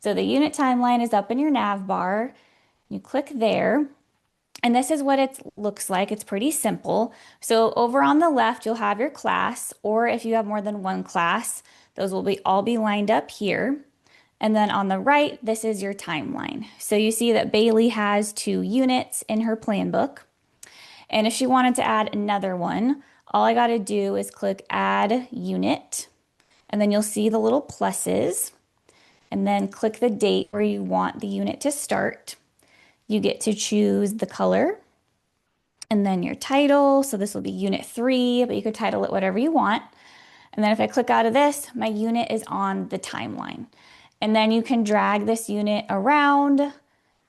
So the unit timeline is up in your nav bar. You click there, and this is what it looks like. It's pretty simple. So over on the left, you'll have your class, or if you have more than one class, those will be all be lined up here. And then on the right, this is your timeline. So you see that Bailey has 2 units in her plan book. And if she wanted to add another one, all I got to do is click add unit. And then you'll see the little pluses. And then click the date where you want the unit to start. You get to choose the color and then your title. So this will be unit 3, but you could title it whatever you want. And then if I click out of this, my unit is on the timeline. And then you can drag this unit around.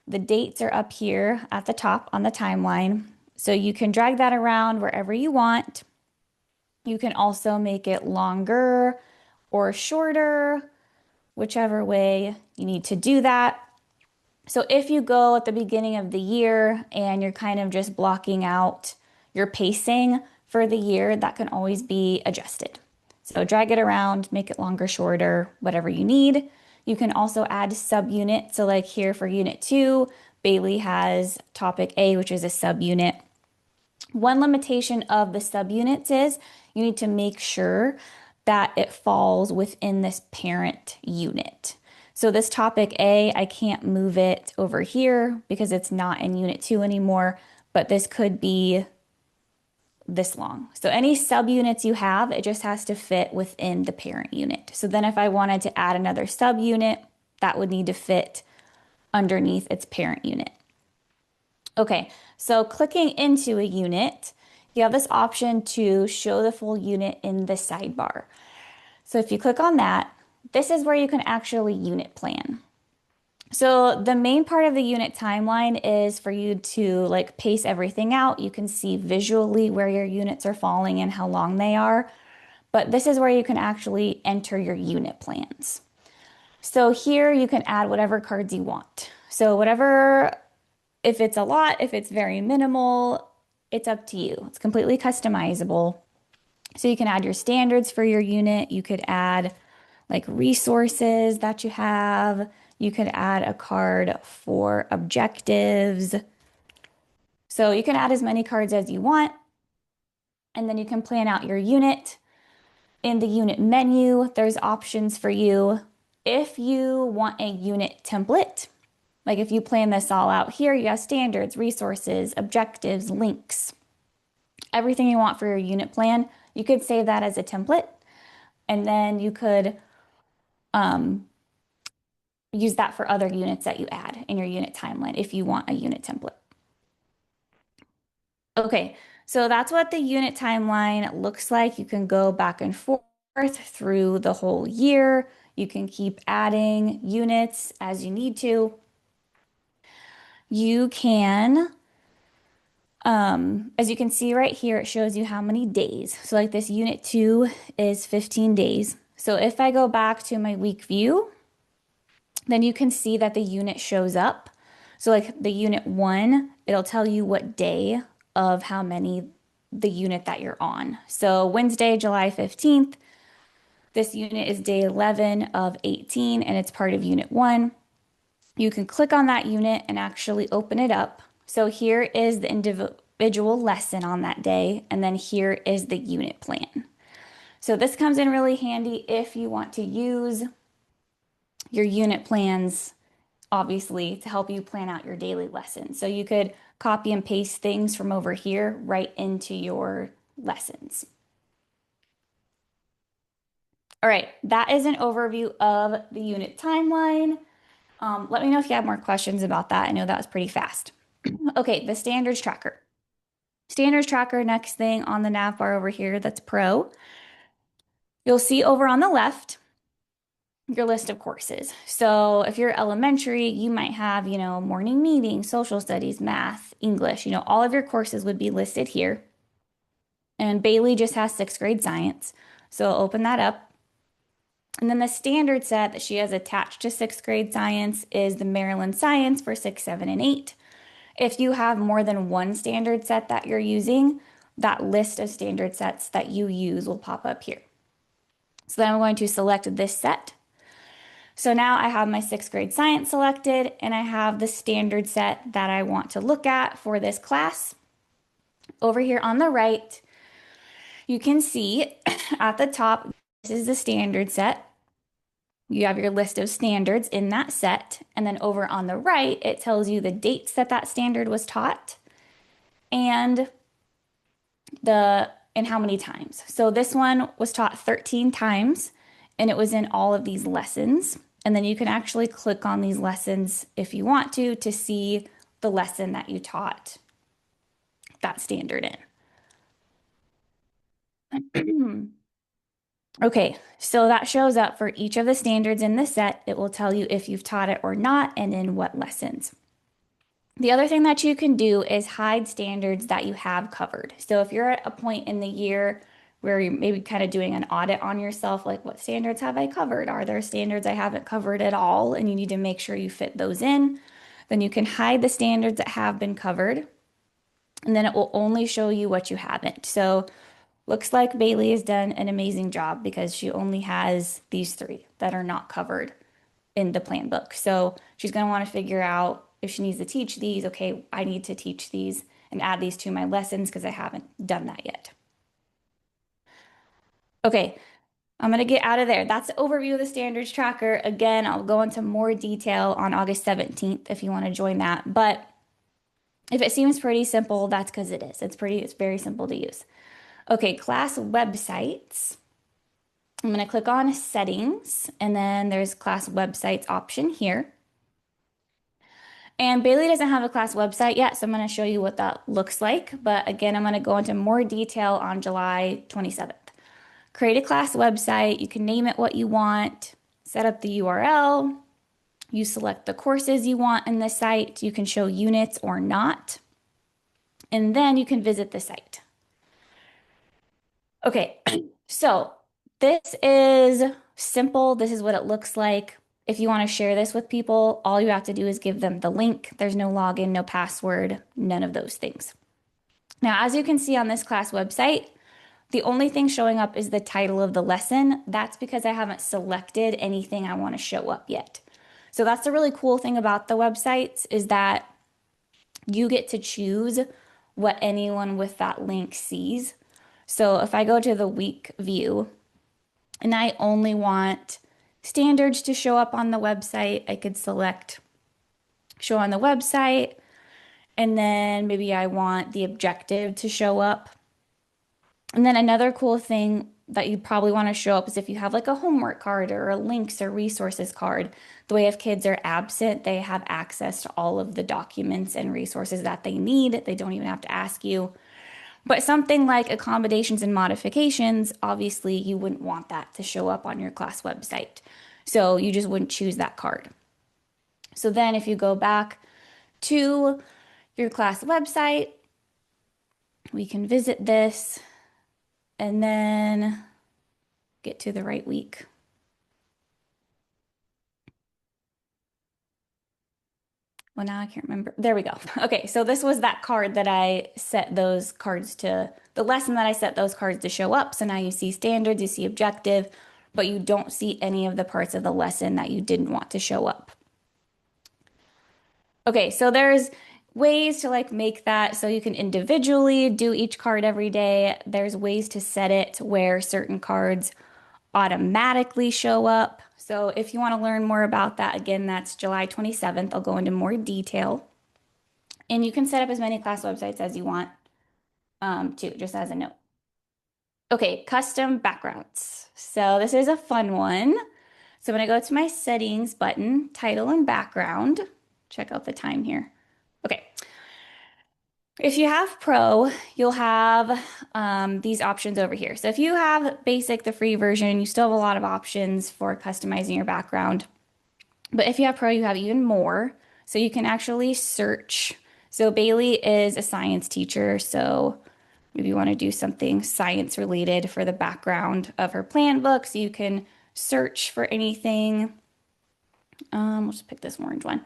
The dates are up here at the top on the timeline. So you can drag that around wherever you want. You can also make it longer or shorter, whichever way you need to do that. So if you go at the beginning of the year and you're kind of just blocking out your pacing for the year, that can always be adjusted. So drag it around, make it longer, shorter, whatever you need. You can also add subunits. So like here for unit 2, Bailey has topic A, which is a subunit. One limitation of the subunits is you need to make sure that it falls within this parent unit. So this topic A, I can't move it over here because it's not in unit 2 anymore, but this could be this long. So any subunits you have, it just has to fit within the parent unit. So then if I wanted to add another subunit, that would need to fit underneath its parent unit. Okay, so clicking into a unit, you have this option to show the full unit in the sidebar. So if you click on that, this is where you can actually unit plan. So the main part of the unit timeline is for you to like pace everything out. You can see visually where your units are falling and how long they are. But this is where you can actually enter your unit plans. So here you can add whatever cards you want. So whatever, if it's a lot, if it's very minimal, it's up to you. It's completely customizable. So you can add your standards for your unit. You could add like resources that you have. You could add a card for objectives. So you can add as many cards as you want. And then you can plan out your unit. In the unit menu, there's options for you. If you want a unit template, like if you plan this all out here, you have standards, resources, objectives, links, everything you want for your unit plan. You could save that as a template, and then you could use that for other units that you add in your unit timeline if you want a unit template. Okay, so that's what the unit timeline looks like. You can go back and forth through the whole year. You can keep adding units as you need to. You can, as you can see right here, it shows you how many days. So like this unit 2 is 15 days. So if I go back to my week view, then you can see that the unit shows up. So like the unit 1, it'll tell you what day of how many the unit that you're on. So Wednesday, July 15th, this unit is day 11 of 18 and it's part of unit 1. You can click on that unit and actually open it up. So here is the individual lesson on that day, and then here is the unit plan. So this comes in really handy if you want to use your unit plans, obviously, to help you plan out your daily lessons. So you could copy and paste things from over here right into your lessons. All right, that is an overview of the unit timeline. Let me know if you have more questions about that. I know that was pretty fast. Okay, the standards tracker. Standards tracker, next thing on the nav bar over here, that's Pro. You'll see over on the left, your list of courses. So if you're elementary, you might have, morning meeting, social studies, math, English, all of your courses would be listed here. And Bailey just has 6th grade science. So I'll open that up. And then the standard set that she has attached to 6th grade science is the Maryland Science for 6, 7, and 8. If you have more than one standard set that you're using, that list of standard sets that you use will pop up here. So then I'm going to select this set. So now I have my sixth grade science selected and I have the standard set that I want to look at for this class. Over here on the right, you can see at the top, this is the standard set. You have your list of standards in that set. And then over on the right, it tells you the dates that that standard was taught and and how many times. So this one was taught 13 times and it was in all of these lessons. And then you can actually click on these lessons if you want to see the lesson that you taught that standard in. Okay, so that shows up for each of the standards in the set. It will tell you if you've taught it or not and in what lessons. The other thing that you can do is hide standards that you have covered. So if you're at a point in the year where you're maybe kind of doing an audit on yourself, like what standards have I covered? Are there standards I haven't covered at all? And you need to make sure you fit those in. Then you can hide the standards that have been covered. And then it will only show you what you haven't. So looks like Bailey has done an amazing job because she only has these three that are not covered in the plan book. So she's going to want to figure out if she needs to teach these. Okay, I need to teach these and add these to my lessons because I haven't done that yet. Okay, I'm going to get out of there. That's the overview of the standards tracker. Again, I'll go into more detail on August 17th if you want to join that. But if it seems pretty simple, that's because it is. It's very simple to use. Okay, class websites. I'm going to click on settings and then there's class websites option here. And Bailey doesn't have a class website yet, so I'm going to show you what that looks like. But again, I'm going to go into more detail on July 27th. Create a class website. You can name it what you want, set up the URL. You select the courses you want in the site. You can show units or not. And then you can visit the site. Okay, so this is simple. This is what it looks like. If you want to share this with people, all you have to do is give them the link. There's no login, no password, none of those things. Now, as you can see on this class website, the only thing showing up is the title of the lesson. That's because I haven't selected anything I want to show up yet. So that's the really cool thing about the websites is that you get to choose what anyone with that link sees. So if I go to the week view and I only want standards to show up on the website, I could select show on the website. And then maybe I want the objective to show up. And then another cool thing that you probably want to show up is if you have like a homework card or a links or resources card. The way if kids are absent, they have access to all of the documents and resources that they need. They don't even have to ask you. But something like accommodations and modifications, obviously you wouldn't want that to show up on your class website. So you just wouldn't choose that card. So then if you go back to your class website, we can visit this and then get to the right week. Well, now I can't remember. There we go. Okay, so this was that card that I set those cards to, the lesson that I set those cards to show up. So now you see standards, you see objective, but you don't see any of the parts of the lesson that you didn't want to show up. Okay, so there's ways to like make that so you can individually do each card every day. There's ways to set it where certain cards automatically show up. So if you want to learn more about that, again, that's July 27th. I'll go into more detail. And you can set up as many class websites as you want too, just as a note. Okay, custom backgrounds. So this is a fun one. So I'm going to go to my settings button, title and background. Check out the time here. Okay. If you have Pro, you'll have these options over here. So if you have Basic, the free version, you still have a lot of options for customizing your background. But if you have Pro, you have even more. So you can actually search. So Bailey is a science teacher, so maybe you want to do something science related for the background of her plan book. So you can search for anything. We'll just pick this orange one.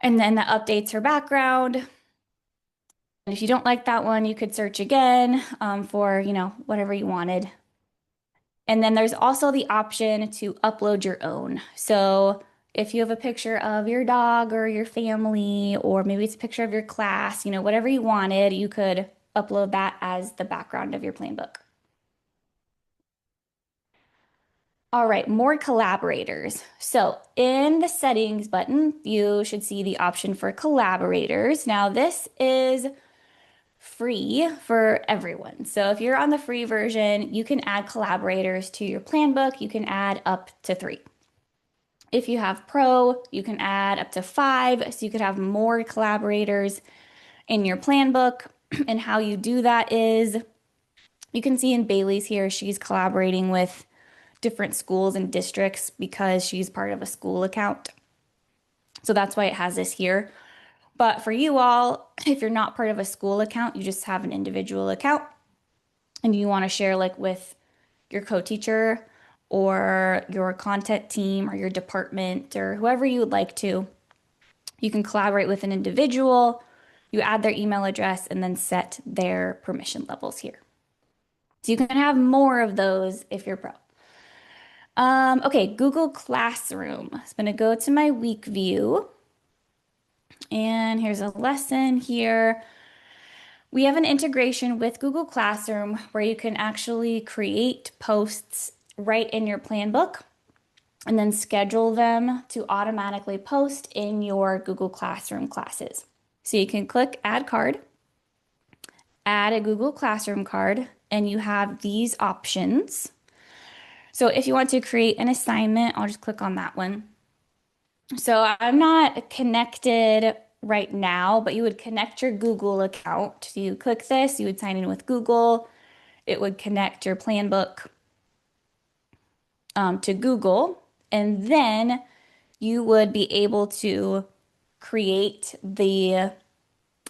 And then that updates her background. And if you don't like that one, you could search again for, whatever you wanted. And then there's also the option to upload your own. So if you have a picture of your dog or your family, or maybe it's a picture of your class, whatever you wanted, you could upload that as the background of your plan book. All right, more collaborators. So in the settings button, you should see the option for collaborators. Now, this is free for everyone. So if you're on the free version, you can add collaborators to your plan book. You can add up to 3. If you have Pro, you can add up to 5. So you could have more collaborators in your plan book. And how you do that is you can see in Bailey's here, she's collaborating with different schools and districts because she's part of a school account. So that's why it has this here. But for you all, if you're not part of a school account, you just have an individual account and you want to share like with your co-teacher or your content team or your department or whoever you would like to, you can collaborate with an individual, you add their email address and then set their permission levels here. So you can have more of those if you're pro. Okay, Google Classroom. I'm going to go to my week view. And here's a lesson here. We have an integration with Google Classroom where you can actually create posts right in your plan book and then schedule them to automatically post in your Google Classroom classes. So you can click Add Card, add a Google Classroom card, and you have these options. So if you want to create an assignment, I'll just click on that one. So I'm not connected right now, but you would connect your Google account. So you click this, you would sign in with Google. It would connect your Planbook to Google, and then you would be able to create the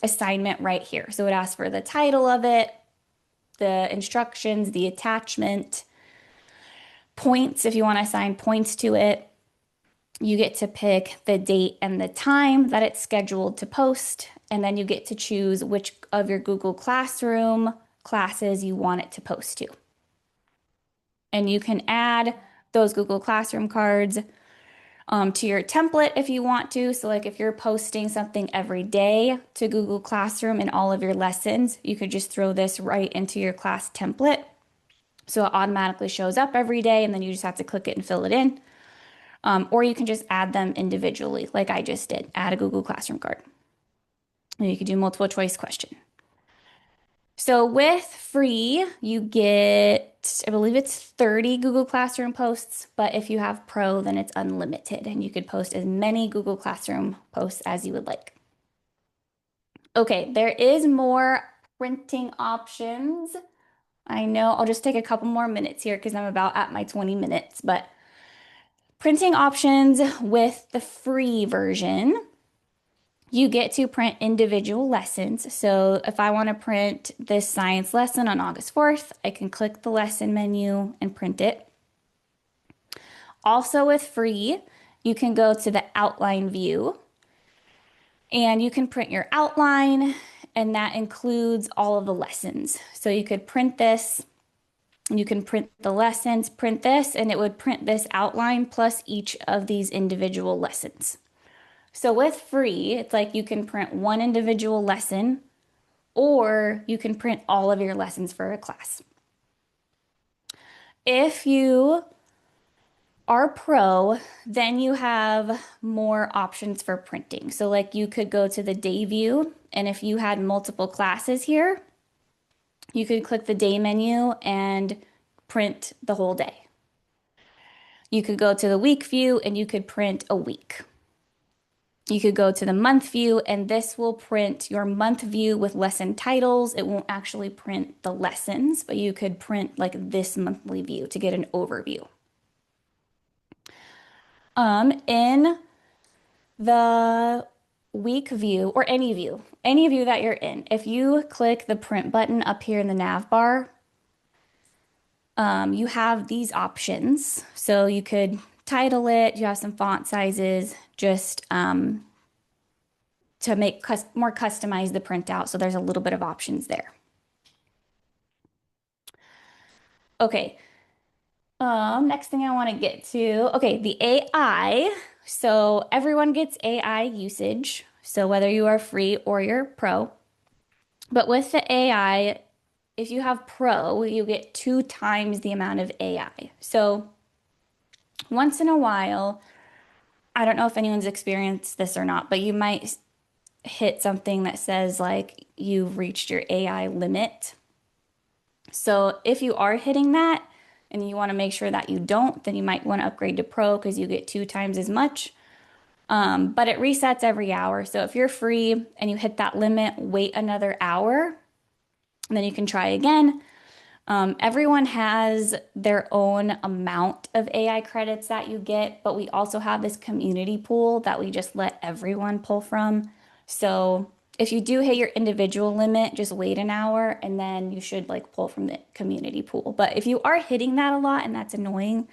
assignment right here. So it asks for the title of it, the instructions, the attachment, points if you want to assign points to it. You get to pick the date and the time that it's scheduled to post, and then you get to choose which of your Google Classroom classes you want it to post to. And you can add those Google Classroom cards to your template if you want to. So like if you're posting something every day to Google Classroom in all of your lessons, you could just throw this right into your class template. So it automatically shows up every day and then you just have to click it and fill it in. Or you can just add them individually like I just did, add a Google Classroom card. And you could do multiple choice question. So with free, you get, I believe it's 30 Google Classroom posts, but if you have Pro, then it's unlimited and you could post as many Google Classroom posts as you would like. Okay, there is more printing options. I know I'll just take a couple more minutes here because I'm about at my 20 minutes, but printing options with the free version. You get to print individual lessons. So if I want to print this science lesson on August 4th, I can click the lesson menu and print it. Also with free, you can go to the outline view and you can print your outline, and that includes all of the lessons. So you could print this, you can print the lessons, print this, and it would print this outline plus each of these individual lessons. So with free, it's like you can print one individual lesson or you can print all of your lessons for a class. If you are pro, then you have more options for printing. So like you could go to the day view, and if you had multiple classes here, you could click the day menu and print the whole day. You could go to the week view and you could print a week. You could go to the month view and this will print your month view with lesson titles. It won't actually print the lessons, but you could print like this monthly view to get an overview. In the week view or any view that you're in, if you click the print button up here in the nav bar, you have these options. So you could title it, you have some font sizes, just to make more customize the printout. So there's a little bit of options there. Okay, Next thing I want to get to, okay, the AI. So everyone gets AI usage. So whether you are free or you're pro. But with the AI, if you have pro, you get 2 times the amount of AI. So once in a while, I don't know if anyone's experienced this or not, but you might hit something that says like you've reached your AI limit. So if you are hitting that and you want to make sure that you don't, then you might want to upgrade to Pro because you get 2 times as much. But it resets every hour. So if you're free and you hit that limit, wait another hour, and then you can try again. Everyone has their own amount of AI credits that you get, but we also have this community pool that we just let everyone pull from. So if you do hit your individual limit, just wait an hour and then you should like pull from the community pool. But if you are hitting that a lot and that's annoying,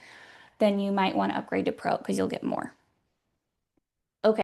then you might want to upgrade to Pro because you'll get more.